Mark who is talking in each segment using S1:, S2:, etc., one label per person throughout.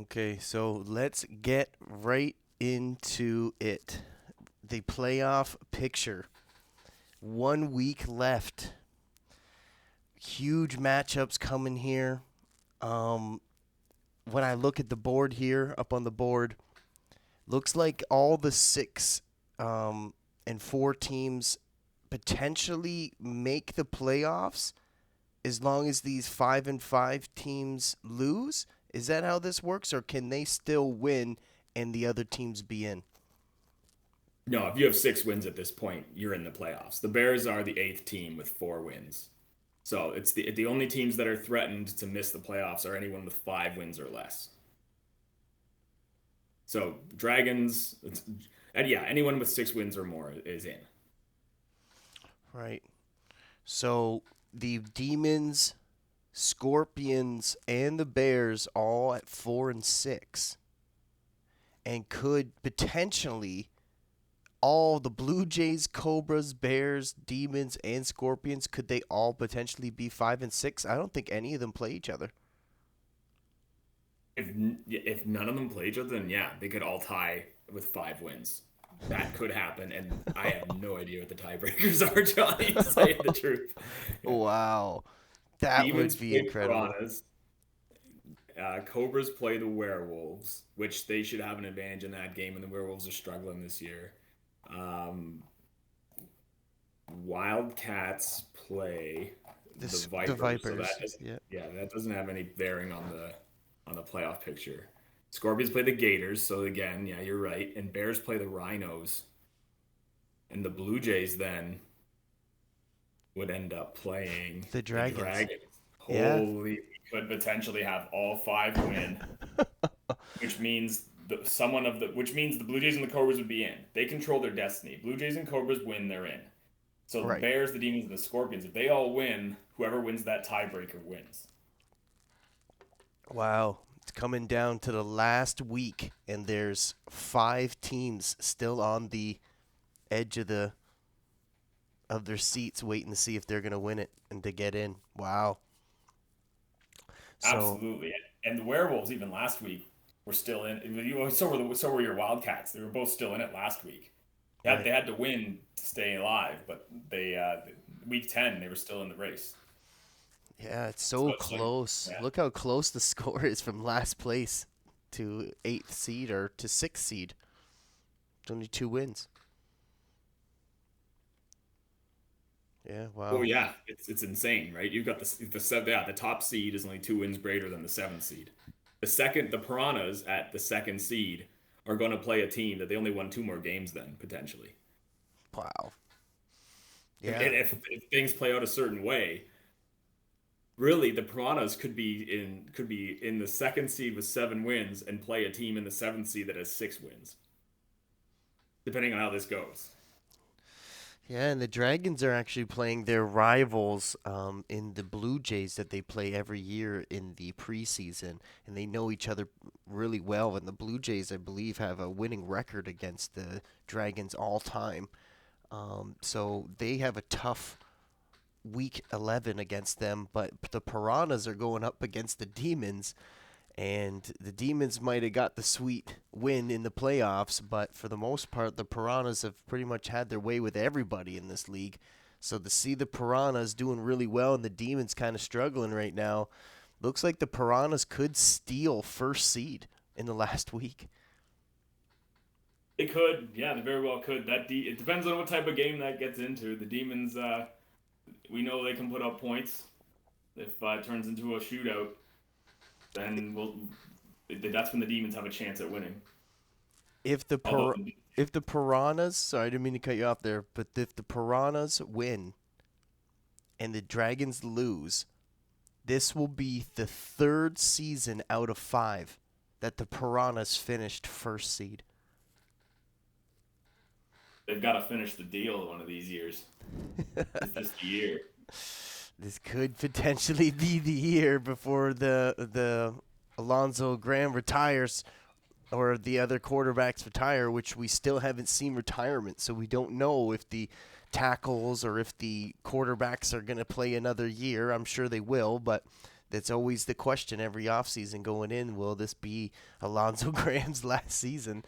S1: Okay, so let's get right into it. The playoff picture. 1 week left. Huge matchups coming here. Um, when I look at the board here, up on the board, looks like all the six and four teams potentially make the playoffs as long as these 5-5 teams lose. Is that how this works, or can they still win and the other teams be in?
S2: No, if you have 6 wins at this point, you're in the playoffs. The Bears are the eighth team with 4 wins. So it's the only teams that are threatened to miss the playoffs are anyone with 5 wins or less. So Dragons, and yeah, anyone with 6 wins or more is in.
S1: Right. So the Demons, Scorpions, and the Bears all at 4-6, and could potentially all the Blue Jays, Cobras, Bears, Demons, and Scorpions, could they all potentially be 5-6? I don't think any of them play each other.
S2: If none of them play each other, then yeah, they could all tie with 5 wins. That could happen, and I have no idea what the tiebreakers are, Johnny, to say the truth.
S1: Wow. That would
S2: Demons
S1: be
S2: play
S1: incredible.
S2: Piranhas. Cobras play the Werewolves, which they should have an advantage in that game, and the Werewolves are struggling this year. Um, Wildcats play the
S1: The
S2: Vipers, so
S1: Vipers. Yeah.
S2: yeah, that doesn't have any bearing on the playoff picture. Scorpions play the Gators, so again, yeah, you're right. And Bears play the Rhinos, and the Blue Jays then would end up playing
S1: The
S2: the
S1: Dragons.
S2: Dragons.
S1: Yeah.
S2: Holy, we could potentially have all 5 win, which means which means the Blue Jays and the Cobras would be in. They control their destiny. Blue Jays and Cobras win, they're in. So the
S1: Right.
S2: Bears, the Demons, and the Scorpions, if they all win, whoever wins that tiebreaker wins.
S1: Wow. It's coming down to the last week, and there's 5 teams still on the edge of their seats waiting to see if they're going to win it and to get in. Wow. So,
S2: Absolutely. And the Werewolves, even last week, were still in. So were your Wildcats. They were both still in it last week.
S1: right.
S2: They had to win to stay alive, but week 10 they were still in the race.
S1: Yeah, it's
S2: So
S1: so
S2: it's like,
S1: close.
S2: yeah,
S1: Look how close the score is from last place to 8th seed or to 6th seed. It's only 2 wins. Yeah,
S2: oh
S1: wow.
S2: yeah, it's insane, right? You've got the top seed is only 2 wins greater than the seventh seed. The Piranhas at the second seed are going to play a team that they only won 2 more games than potentially.
S1: Wow.
S2: If,
S1: Yeah.
S2: if things play out a certain way, really the Piranhas could be in the second seed with 7 wins and play a team in the seventh seed that has 6 wins, depending on how this goes.
S1: Yeah, and the Dragons are actually playing their rivals in the Blue Jays that they play every year in the preseason, and they know each other really well. And the Blue Jays, I believe, have a winning record against the Dragons all time. So they have a tough week 11 against them, but the Piranhas are going up against the Demons, and the Demons might have got the sweet win in the playoffs, but for the most part, the Piranhas have pretty much had their way with everybody in this league. So to see the Piranhas doing really well and the Demons kind of struggling right now, looks like the Piranhas could steal first seed in the last week.
S2: They could, yeah, they very well could. It depends on what type of game that gets into. The Demons, we know they can put up points. If it turns into a shootout, then that's when the Demons have a chance at winning.
S1: If the
S2: Although
S1: if the Piranhas, sorry, I didn't mean to cut you off there, but if the Piranhas win and the Dragons lose, this will be the third season out of 5 that the Piranhas finished first seed.
S2: they've got to finish the deal one of these years. Is this the year?
S1: This could potentially be the year before the Alonzo Graham retires or the other quarterbacks retire, which we still haven't seen retirement. So we don't know if the tackles or if the quarterbacks are going to play another year. I'm sure they will, but it's always the question every offseason going in, will this be Alonzo Graham's last season?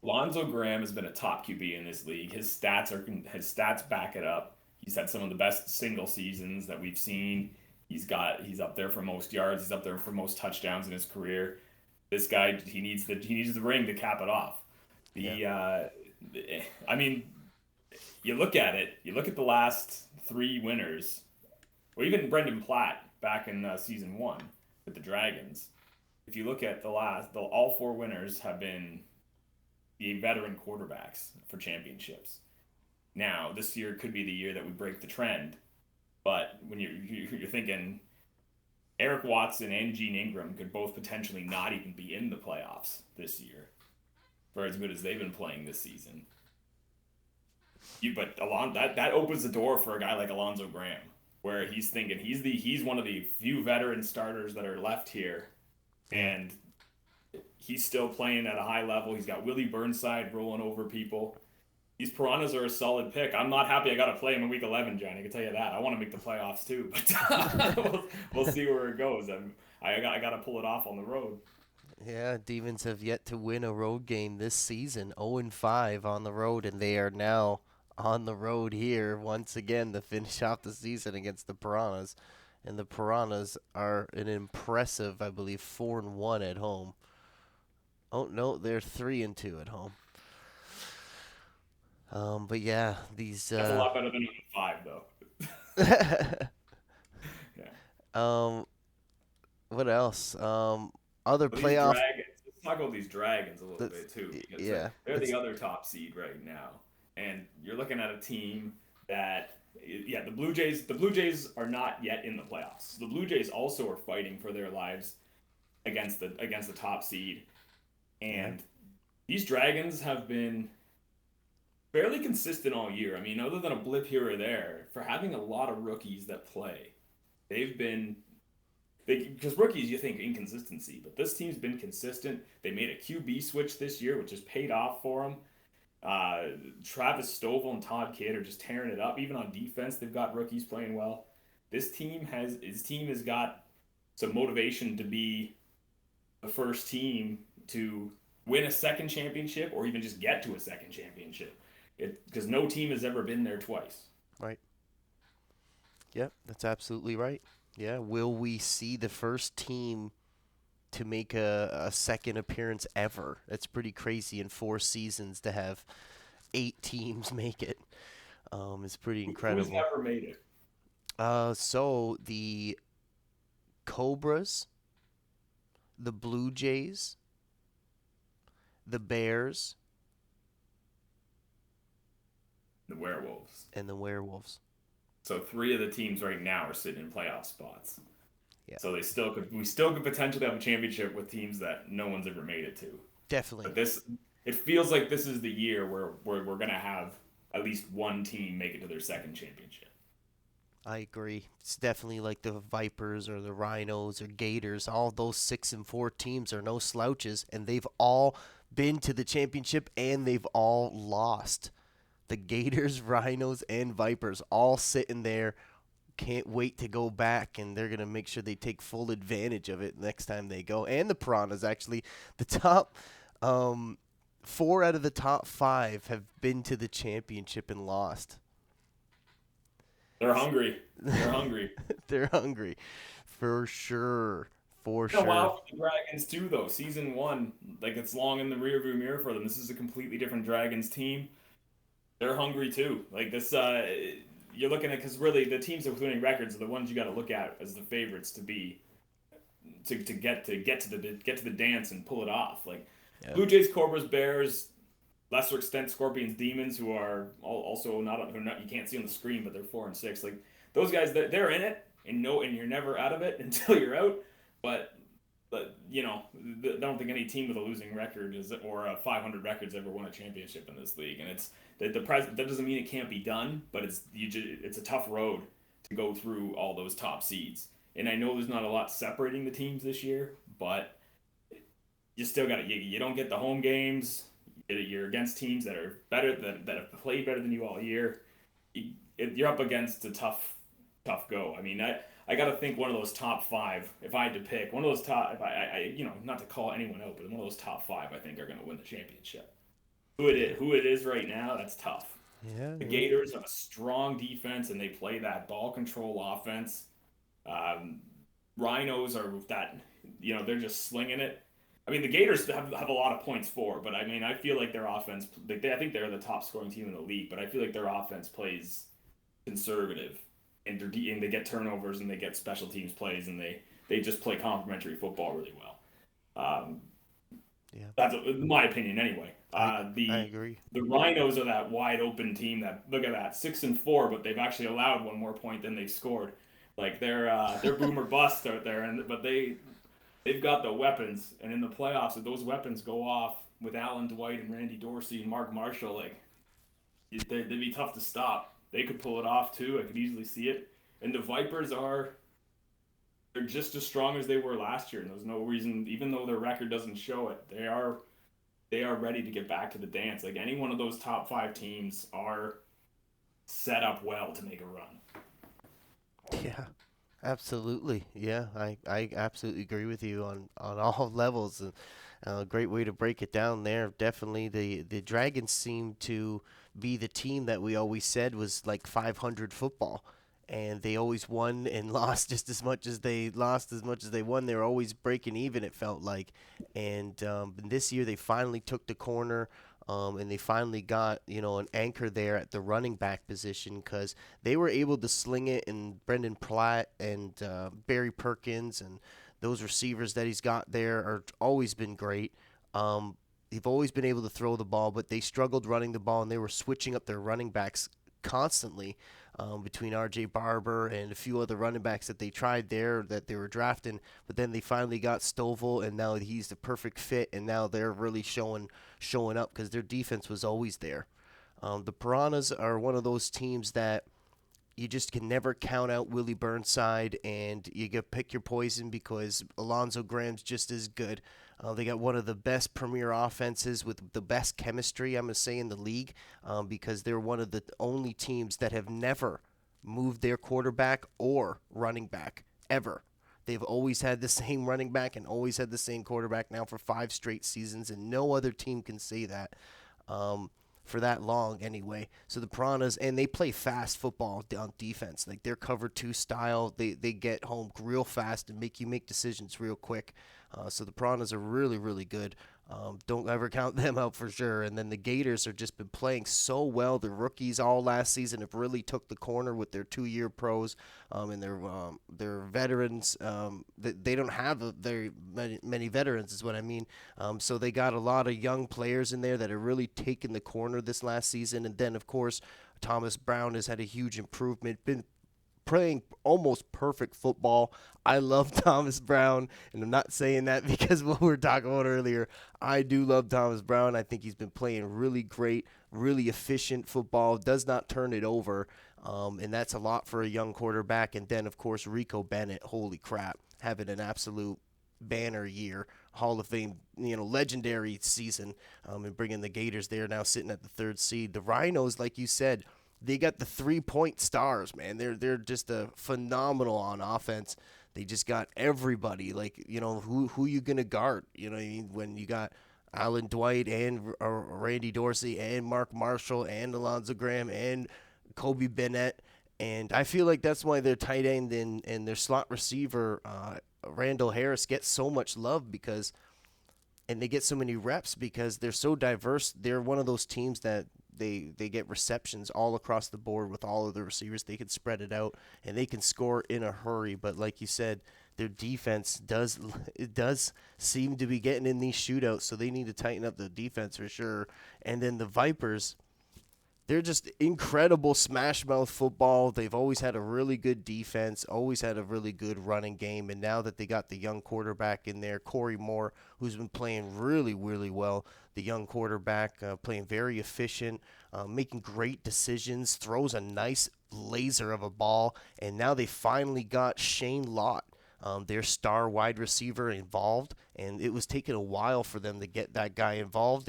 S2: Lonzo Graham has been a top QB in this league. His stats back it up. He's had some of the best single seasons that we've seen. He's up there for most yards. He's up there for most touchdowns in his career. This guy he needs the ring to cap it off.
S1: Yeah.
S2: The I mean, you look at it. You look at the last three winners, or even Brendan Platt back in season one with the Dragons. If you look at all four winners have been the veteran quarterbacks for championships. Now, this year could be the year that we break the trend, but when you're thinking Eric Watson and Gene Ingram could both potentially not even be in the playoffs this year for as good as they've been playing this season. But that opens the door for a guy like Alonzo Graham, where he's thinking he's one of the few veteran starters that are left here,
S1: Yeah.
S2: and he's still playing at a high level. He's got Willie Burnside rolling over people. These Piranhas are a solid pick. I'm not happy I got to play him in week 11, Johnny. I can tell you that. I want to make the playoffs too, but we'll see where it goes. I got to pull it off on the road.
S1: Yeah, Demons have yet to win a road game this season. 0-5 on the road, and they are now on the road here once again to finish off the season against the Piranhas. And the Piranhas are an impressive, I believe, 4-1 at home. Oh no, they're 3-2 at home. But yeah, these
S2: That's a lot better than 5, though. Yeah.
S1: um, what else? Other
S2: Well, these
S1: playoff.
S2: dragons. Let's talk about these dragons a little
S1: That's,
S2: bit too, because
S1: yeah,
S2: they're
S1: it's
S2: the other top seed right now, and you're looking at a team that, yeah, the Blue Jays. The Blue Jays are not yet in the playoffs. The Blue Jays also are fighting for their lives against the top seed,
S1: yeah,
S2: and these dragons have been fairly consistent all year. I mean, other than a blip here or there, for having a lot of rookies that play, they've been because rookies you think inconsistency, but this team's been consistent. They made a QB switch this year, which has paid off for them. Travis Stovall and Todd Kidd are just tearing it up. Even on defense, they've got rookies playing well. His team has got some motivation to be the first team to win a second championship or even just get to a second championship. Because no team has ever been there twice.
S1: right. Yep, that's absolutely right. Yeah, will we see the first team to make a second appearance ever? That's pretty crazy in 4 seasons to have 8 teams make it. It's pretty
S2: Who's
S1: incredible.
S2: never made it?
S1: So the Cobras, the Blue Jays, the Bears,
S2: The Werewolves.
S1: and the Werewolves.
S2: So three of the teams right now are sitting in playoff spots.
S1: Yeah,
S2: So we still could potentially have a championship with teams that no one's ever made it to.
S1: definitely.
S2: But it feels like this is the year where we're gonna have at least one team make it to their second championship.
S1: I agree. It's definitely like the Vipers or the Rhinos or Gators. All those 6-4 teams are no slouches, and they've all been to the championship and they've all lost. The Gators, Rhinos, and Vipers all sitting there, can't wait to go back, and they're gonna make sure they take full advantage of it next time they go. And the Piranhas, actually, the top 4 out of the top 5 have been to the championship and lost.
S2: They're hungry. They're hungry.
S1: They're hungry, for sure, for
S2: You know,
S1: sure.
S2: wow, for the Dragons too, though. Season one, like it's long in the rearview mirror for them. This is a completely different Dragons team. They're hungry too. Like this, you're looking at because really the teams with winning records are the ones you got to look at as the favorites to be to get to the dance and pull it off. Like
S1: Yeah,
S2: Blue Jays, Cobras, Bears, lesser extent Scorpions, Demons, who are also not you can't see on the screen, but they're 4-6. Like those guys, they're in it, and you're never out of it until you're out. But you know, I don't think any team with a losing record or a 500 records ever won a championship in this league, and it's that doesn't mean it can't be done, but it's a tough road to go through all those top seeds. And I know there's not a lot separating the teams this year, but you still got you don't get the home games. You're against teams that are better that have played better than you all year. You're up against a tough go. I mean, I got to think one of those top five. If I had to pick one of those top, if not to call anyone out, but one of those top five, I think are going to win the championship.
S1: Yeah.
S2: Who it is right now, that's tough.
S1: Yeah.
S2: The
S1: Yeah.
S2: Gators have a strong defense and they play that ball control offense. Um, Rhinos are that, they're just slinging it. I mean, the Gators have a lot of points for, but I mean, I feel like their offense, I think they're the top scoring team in the league, but I feel like their offense plays conservative and they get turnovers and they get special teams plays and they just play complementary football really well. Um,
S1: Yeah.
S2: that's my opinion anyway.
S1: I I agree.
S2: The Rhinos are that wide open team that look at that 6-4, but they've actually allowed one more point than they've scored. Like they're boomer bust out there, and but they've got the weapons, and in the playoffs, if those weapons go off with Alan Dwight and Randy Dorsey and Mark Marshall, like they'd be tough to stop. They could pull it off too. I could easily see it. And the Vipers are they're just as strong as they were last year, and there's no reason, even though their record doesn't show it, they are ready to get back to the dance. Like any one of those top five teams are set up well to make a run.
S1: Yeah. Absolutely. Yeah, I absolutely agree with you on all levels. And a great way to break it down there. Definitely the Dragons seem to be the team that we always said was like 500 football. And they always won and lost just as much as they lost, as much as they won. They were always breaking even, it felt like. And this year they finally took the corner. And they finally got, an anchor there at the running back position because they were able to sling it, and Brendan Platt and Barry Perkins and those receivers that he's got there are always been great. They've always been able to throw the ball, but they struggled running the ball, and they were switching up their running backs constantly between R.J. Barber and a few other running backs that they tried there that they were drafting. But then they finally got Stovall, and now he's the perfect fit, and now they're really showing up because their defense was always there. The Piranhas are one of those teams that you just can never count out Willie Burnside, and you get pick your poison because Alonzo Graham's just as good. They got one of the best premier offenses with the best chemistry, I'm going to say, in the league because they're one of the only teams that have never moved their quarterback or running back ever. They've always had the same running back and always had the same quarterback now for 5 straight seasons, and no other team can say that. For that long anyway. So the Piranhas, and they play fast football on defense. Like their cover two style, they get home real fast and make you make decisions real quick. So the Piranhas are really, really good. Don't ever count them out for sure. And then the Gators have just been playing so well. The rookies all last season have really took the corner with their 2 year pros and their veterans. They don't have very many veterans, is what I mean. So they got a lot of young players in there that are really taking the corner this last season. And then of course Thomas Brown has had a huge improvement. Been playing almost perfect football. I love Thomas Brown, and I'm not saying that because of what we were talking about earlier. I do love Thomas Brown. I think he's been playing really great, really efficient football, does not turn it over, and that's a lot for a young quarterback. And then, of course, Rico Bennett, holy crap, having an absolute banner year. Hall of Fame, legendary season, and bringing the Gators there now sitting at the third seed. The Rhinos, like you said, they got the 3 point stars, man. They're just a phenomenal on offense. They just got everybody. Like who you gonna guard? You know what I mean? When you got Alan Dwight and Randy Dorsey and Mark Marshall and Alonzo Graham and Kobe Bennett, and I feel like that's why their tight end and their slot receiver Randall Harris gets so much love because and they get so many reps because they're so diverse. They're one of those teams that they get receptions all across the board with all of the receivers. They can spread it out and they can score in a hurry. But like you said, their defense does seem to be getting in these shootouts, so they need to tighten up the defense for sure. And then the Vipers, they're just incredible smash mouth football. They've always had a really good defense, always had a really good running game, and now that they got the young quarterback in there, Corey Moore, who's been playing really, really well, the young quarterback playing very efficient, making great decisions, throws a nice laser of a ball, and now they finally got Shane Lott, their star wide receiver, involved, and it was taking a while for them to get that guy involved.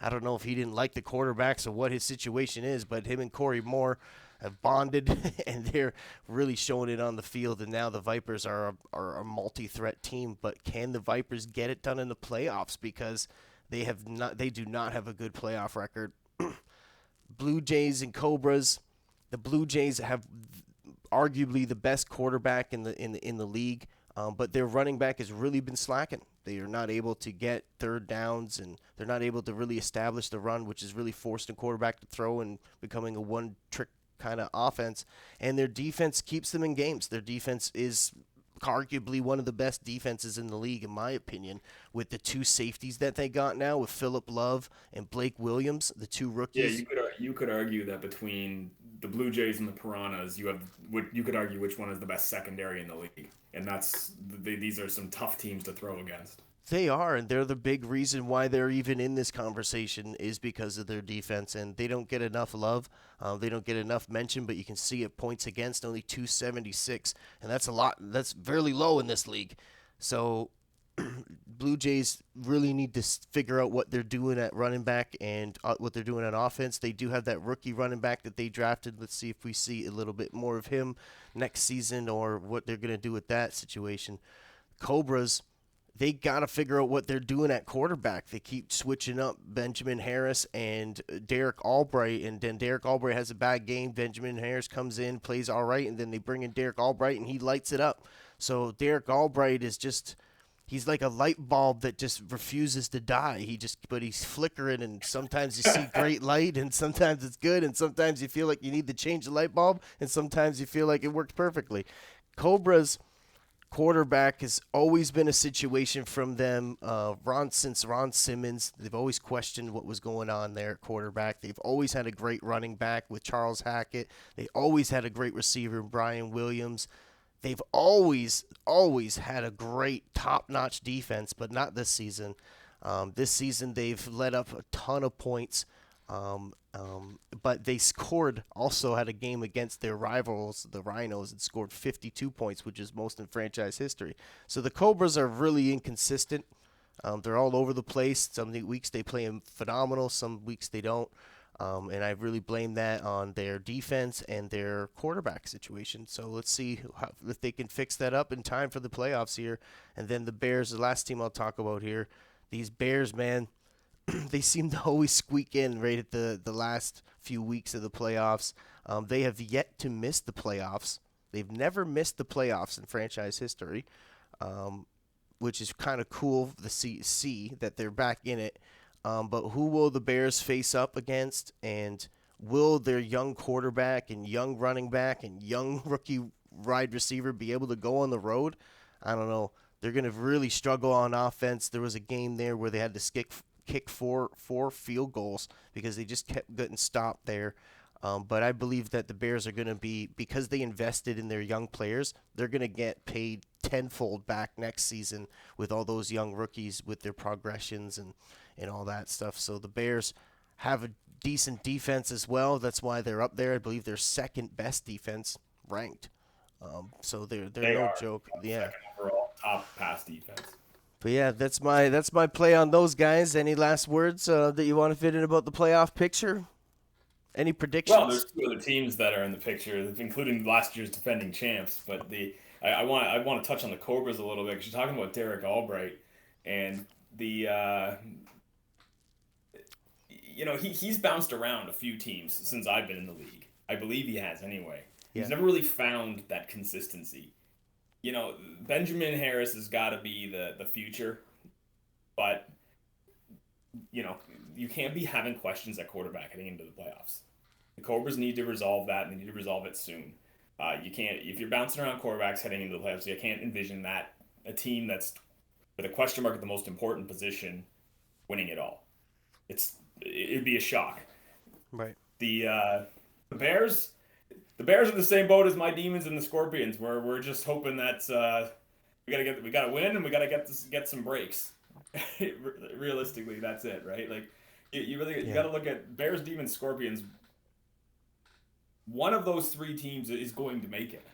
S1: I don't know if he didn't like the quarterbacks or what his situation is, but him and Corey Moore have bonded, and they're really showing it on the field. And now the Vipers are a multi-threat team. But can the Vipers get it done in the playoffs? Because they do not have a good playoff record. Blue Jays and Cobras. The Blue Jays have arguably the best quarterback in the league, but their running back has really been slacking. They are not able to get third downs, and they're not able to really establish the run, which is really forced a quarterback to throw and becoming a one-trick kind of offense. And their defense keeps them in games. Their defense is arguably one of the best defenses in the league, in my opinion, with the two safeties that they got now with Philip Love and Blake Williams, the two
S2: Yeah,
S1: rookies.
S2: you could argue that between the Blue Jays and the Piranhas, you could argue which one is the best secondary in the league, and these are some tough teams to throw against.
S1: They are, and they're the big reason why they're even in this conversation is because of their defense, and they don't get enough love. They don't get enough mention, but you can see it points against only 276, and that's a lot. That's fairly low in this league. So Blue Jays really need to figure out what they're doing at running back and what they're doing on offense. They do have that rookie running back that they drafted. Let's see if we see a little bit more of him next season or what they're going to do with that situation. Cobras, they got to figure out what they're doing at quarterback. They keep switching up Benjamin Harris and Derek Albright, and then Derek Albright has a bad game. Benjamin Harris comes in, plays all right, and then they bring in Derek Albright, and he lights it up. So Derek Albright is just he's like a light bulb that just refuses to die. But he's flickering, and sometimes you see great light, and sometimes it's good, and sometimes you feel like you need to change the light bulb, and sometimes you feel like it worked perfectly. Cobras quarterback has always been a situation from them. Since Ron Simmons, they've always questioned what was going on there at quarterback. They've always had a great running back with Charles Hackett. They always had a great receiver, Brian Williams. They've always had a great top-notch defense, but not this season. This season, they've let up a ton of points. But they also had a game against their rivals, the Rhinos, and scored 52 points, which is most in franchise history. So the Cobras are really inconsistent. They're all over the place. Some weeks they play them phenomenal, some weeks they don't. And I really blame that on their defense and their quarterback situation. So let's see if they can fix that up in time for the playoffs here. And then the Bears, the last team I'll talk about here. These Bears, man, they seem to always squeak in right at the last few weeks of the playoffs. They have yet to miss the playoffs. They've never missed the playoffs in franchise history, which is kind of cool to see that they're back in it. But who will the Bears face up against? And will their young quarterback and young running back and young rookie wide receiver be able to go on the road? I don't know. They're going to really struggle on offense. There was a game there where they had to kick four field goals because they just kept getting stopped there. But I believe that the Bears are going to be, because they invested in their young players, they're going to get paid tenfold back next season with all those young rookies with their progressions and all that stuff. So the Bears have a decent defense as well. That's why they're up there. I believe they're second best defense ranked. So they're
S2: They
S1: no
S2: are
S1: joke. Yeah.
S2: second overall, top pass defense.
S1: But yeah, that's my play on those guys. Any last words that you want to fit in about the playoff picture? Any
S2: Well,
S1: predictions?
S2: there's two other teams that are in the picture, including last year's defending champs. But I want to touch on the Cobras a little bit because you're talking about Derek Albright, and the he's bounced around a few teams since I've been in the league. I believe he has anyway. He's
S1: Yeah.
S2: never really found that consistency. Benjamin Harris has got to be the future, but you know, you can't be having questions at quarterback heading into the playoffs. The Cobras need to resolve that, and they need to resolve it soon. You can't if you're bouncing around quarterbacks heading into the playoffs. You can't envision that a team that's with a question mark at the most important position winning it all. It'd be a shock.
S1: Right.
S2: The Bears, the Bears are the same boat as my Demons and the Scorpions. Where we're just hoping that we gotta win and we gotta get some breaks. Realistically, that's it, right? Like you
S1: Yeah.
S2: gotta look at Bears, Demons, Scorpions. One of those three teams is going to make it,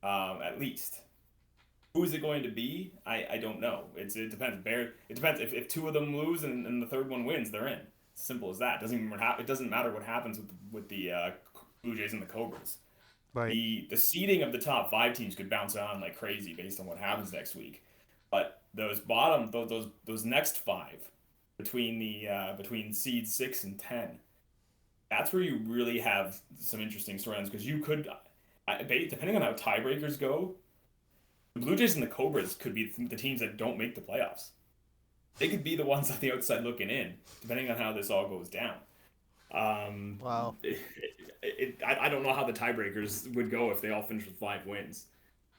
S2: at least. Who is it going to be? I don't know. It depends. It depends. If two of them lose and the third one wins, they're in. Simple as that. It doesn't matter what happens with the Blue Jays and the Cobras.
S1: Right.
S2: The seeding of the top five teams could bounce around like crazy based on what happens next week. But those next five between seeds 6 and 10, that's where you really have some interesting storylines because you could, depending on how tiebreakers go, the Blue Jays and the Cobras could be the teams that don't make the playoffs. They could be the ones on the outside looking in, depending on how this all goes down. Um,
S1: Wow.
S2: I don't know how the tiebreakers would go if they all finish with 5 wins,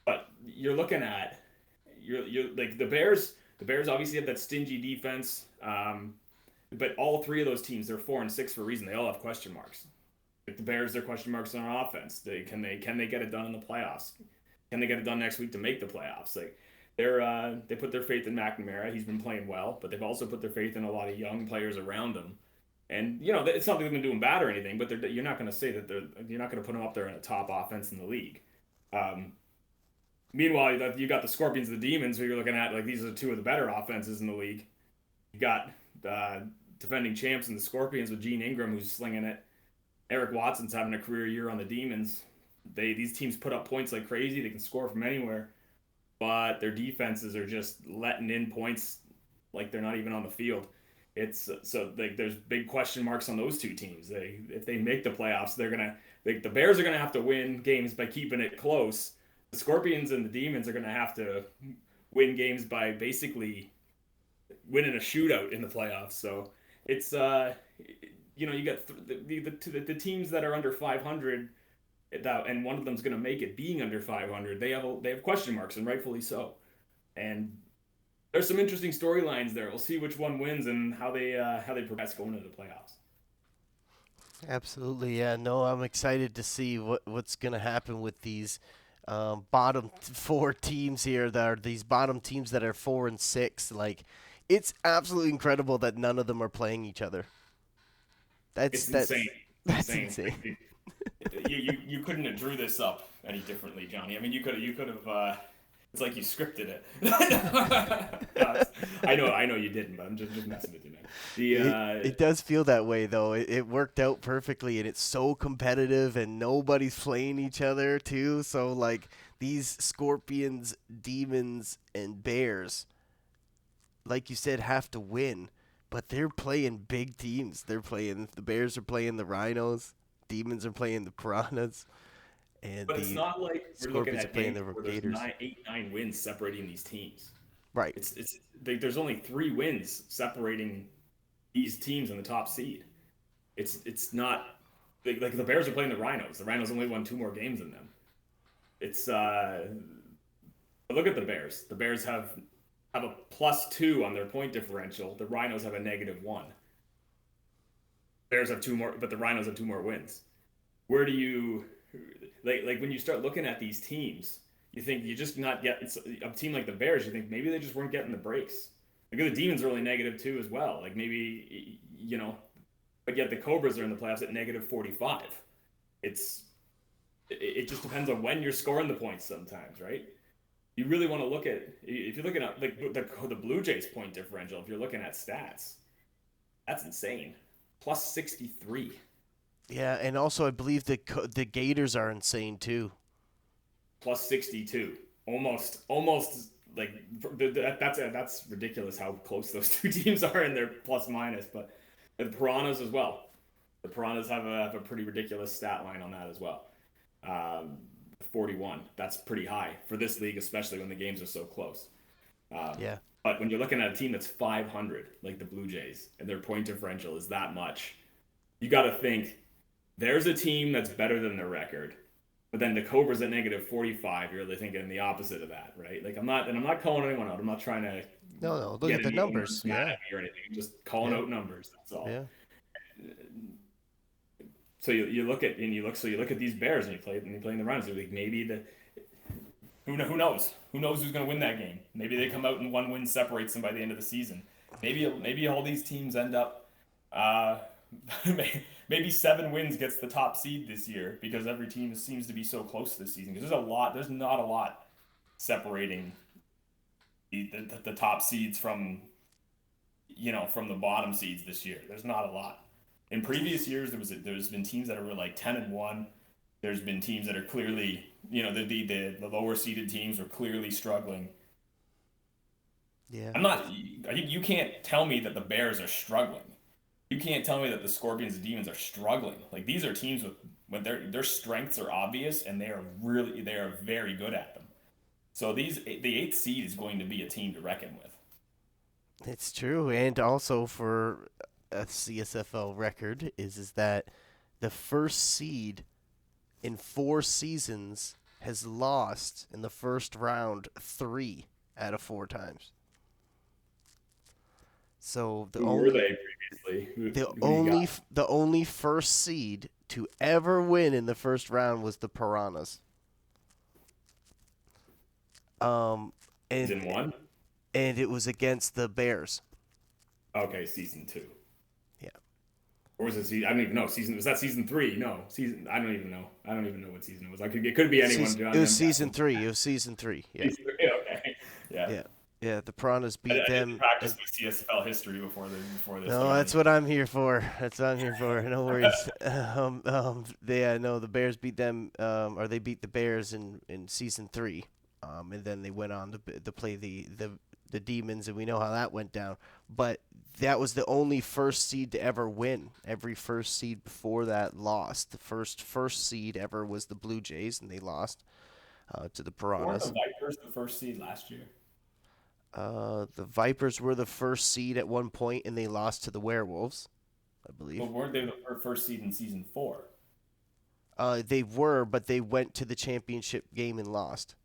S2: but you're like the Bears. The Bears obviously have that stingy defense, but all three of those teams they're 4 and 6 for a reason. They all have question marks. Like the Bears, they're question marks on offense. Can they get it done in the playoffs? Can they get it done next week to make the playoffs? Like they put their faith in McNamara. He's been playing well, but they've also put their faith in a lot of young players around him. And it's not that they've been doing bad or anything, but you're not going to say that you're not going to put them up there in a top offense in the league. Um, Meanwhile, you got the Scorpions and the Demons, who you're looking at like these are two of the better offenses in the league. You got defending champs in the Scorpions with Gene Ingram, who's slinging it. Eric Watson's having a career year on the Demons. These teams put up points like crazy. They can score from anywhere, but their defenses are just letting in points like they're not even on the field. It's so like there's big question marks on those two teams. If they make the playoffs, the Bears are gonna have to win games by keeping it close. The Scorpions and the Demons are gonna have to win games by basically winning a shootout in the playoffs. So it's you got the teams that are under 500 and one of them's going to make it being under 500. They have question marks and rightfully so. And there's some interesting storylines there. We'll see which one wins and how they progress going into the playoffs.
S1: Absolutely. Yeah. No, I'm excited to see what's gonna happen with these bottom four teams here. That are these bottom teams that are 4 and 6. Like, it's absolutely incredible that none of them are playing each other. That's
S2: It's insane.
S1: that's
S2: It's
S1: that's
S2: insane.
S1: insane.
S2: You couldn't have drew this up any differently, Johnny. I mean, you could have. It's like you scripted it. I know you didn't, but I'm just messing with you, man.
S1: It
S2: The
S1: it does feel that way though. It worked out perfectly, and it's so competitive, and nobody's playing each other too. So like these Scorpions, Demons, and Bears, like you said, have to win, but they're playing big teams. The Bears are playing the Rhinos, Demons are playing the Piranhas, and
S2: But it's
S1: the
S2: not like we're looking
S1: Scorpions are
S2: at
S1: playing
S2: games
S1: the
S2: where there's
S1: Gators.
S2: 9 wins separating these teams.
S1: Right.
S2: There's only 3 wins separating these teams in the top seed. It's not like the Bears are playing the Rhinos. The Rhinos only won 2 more games than them. It's look at the Bears. The Bears have a +2 on their point differential. The Rhinos have a -1. Bears have 2 more, but the Rhinos have 2 more wins. Where do you like when you start looking at these teams? You think you just not get it's a team like the Bears. You think maybe they just weren't getting the breaks. Like the Demons are only -2 as well. Like maybe but yet the Cobras are in the playoffs at -45. It's it just depends on when you're scoring the points sometimes, right? You really want to look at if you're looking at like the Blue Jays point differential. If you're looking at stats, that's insane. +63.
S1: Yeah, and also I believe the Gators are insane too.
S2: +62. Almost like that's ridiculous how close those two teams are in their plus minus. But the Piranhas as well. The Piranhas have a pretty ridiculous stat line on that as well. Um, 41. That's pretty high for this league, especially when the games are so close. Um,
S1: Yeah.
S2: but when you're looking at a team that's 500, like the Blue Jays, and their point differential is that much, you got to think there's a team that's better than their record. But then the Cobras at -45, you're really thinking the opposite of that, right? Like I'm not calling anyone out. I'm not trying to
S1: No, no. Look
S2: get
S1: at the
S2: any owners
S1: numbers.
S2: mad
S1: Yeah.
S2: at me or anything. I'm just calling
S1: Yeah.
S2: out numbers. That's all.
S1: Yeah.
S2: So you look at these Bears and you play in the Rams. You're like maybe who knows who's going to win that game. Maybe they come out and 1 win separates them by the end of the season. Maybe all these teams end up uh, maybe 7 wins gets the top seed this year because every team seems to be so close this season. Because there's not a lot separating the top seeds from the bottom seeds this year. There's not a lot. In previous years, there's been teams that were like 10-1. There's been teams that are clearly, the lower seeded teams are clearly struggling.
S1: Yeah.
S2: I'm not. You can't tell me that the Bears are struggling. You can't tell me that the Scorpions and Demons are struggling. Like these are teams with when their strengths are obvious and they are very good at them. So the eighth seed is going to be a team to reckon with.
S1: It's true, and also for a CSFL record is that the first seed in 4 seasons has lost in the first round 3 out of 4 times. So the
S2: Who were
S1: only
S2: they previously?
S1: the
S2: Who do you got?
S1: only the only first seed to ever win in the first round was the Piranhas. Um, and
S2: Season one?
S1: and it was against the Bears.
S2: Okay, season two.
S1: Yeah.
S2: Or was it season? I don't even know. Season was that season three? No, season. I don't even know. I don't even know what season it was. It could be anyone,
S1: Season, it
S2: Johnny.
S1: was
S2: I'm
S1: season
S2: guessing.
S1: three. It was season three. Yeah.
S2: Season three. Okay. Yeah.
S1: Yeah. Yeah. The Piranhas beat
S2: I didn't
S1: them.
S2: practice
S1: And
S2: my CSFL history before this,
S1: no,
S2: Johnny.
S1: that's what I'm here for. That's what I'm here for. No worries. No, the Bears beat them, or they beat the Bears in season three, and then they went on to play the Demons, and we know how that went down. But that was the only first seed to ever win. Every first seed before that lost. The first seed ever was the Blue Jays, and they lost to the
S2: Weren't the
S1: Piranhas.
S2: Vipers the first seed last year?
S1: The Vipers were the first seed at one point, and they lost to the Werewolves, I
S2: But
S1: believe.
S2: weren't they the first seed in season four?
S1: They were, but they went to the championship game and lost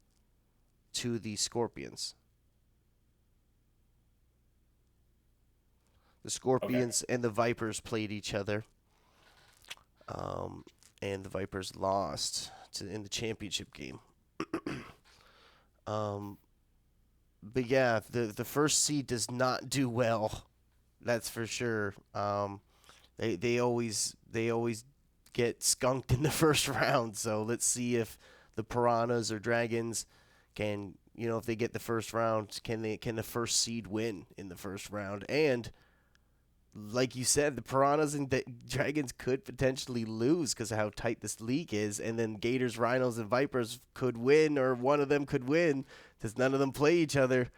S1: to the Scorpions. The
S2: Okay.
S1: Scorpions and the Vipers played each other, um, and the Vipers lost in the championship game. Um, but yeah, the first seed does not do well. That's for sure. They always get skunked in the first round. So let's see if the Piranhas or Dragons can, if they get the first round, can the first seed win in the first round? And like you said, the Piranhas and Dragons could potentially lose because of how tight this league is, and then Gators, Rhinos, and Vipers could win, or one of them could win because none of them play each other.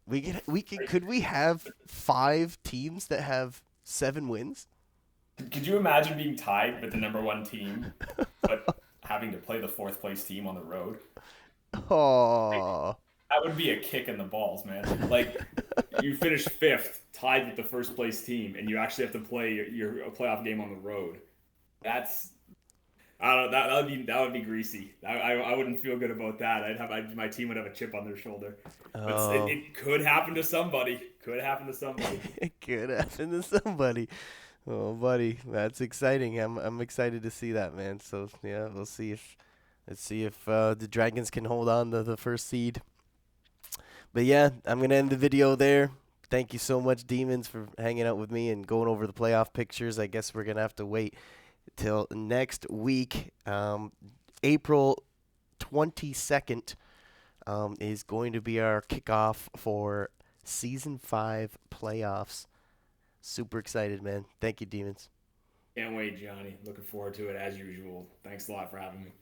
S1: Could we have 5 teams that have 7 wins?
S2: Could you imagine being tied with the number one team, but having to play the fourth place team on the road?
S1: Oh,
S2: That would be a kick in the balls, man. Like you finish fifth, tied with the first place team, and you actually have to play your playoff game on the road. That's I don't know, that would be greasy. I wouldn't feel good about that. My team would have a chip on their shoulder. But
S1: oh,
S2: it could happen to somebody. Could happen to somebody.
S1: it could happen to somebody. Oh, buddy, that's exciting. I'm excited to see that, man. So yeah, let's see if the Dragons can hold on to the first seed. But yeah, I'm gonna end the video there. Thank you so much, Demons, for hanging out with me and going over the playoff pictures. I guess we're gonna have to wait till next week. April 22nd is going to be our kickoff for season 5 playoffs. Super excited, man. Thank you, Demons.
S2: Can't wait, Johnny. Looking forward to it as usual. Thanks a lot for having me.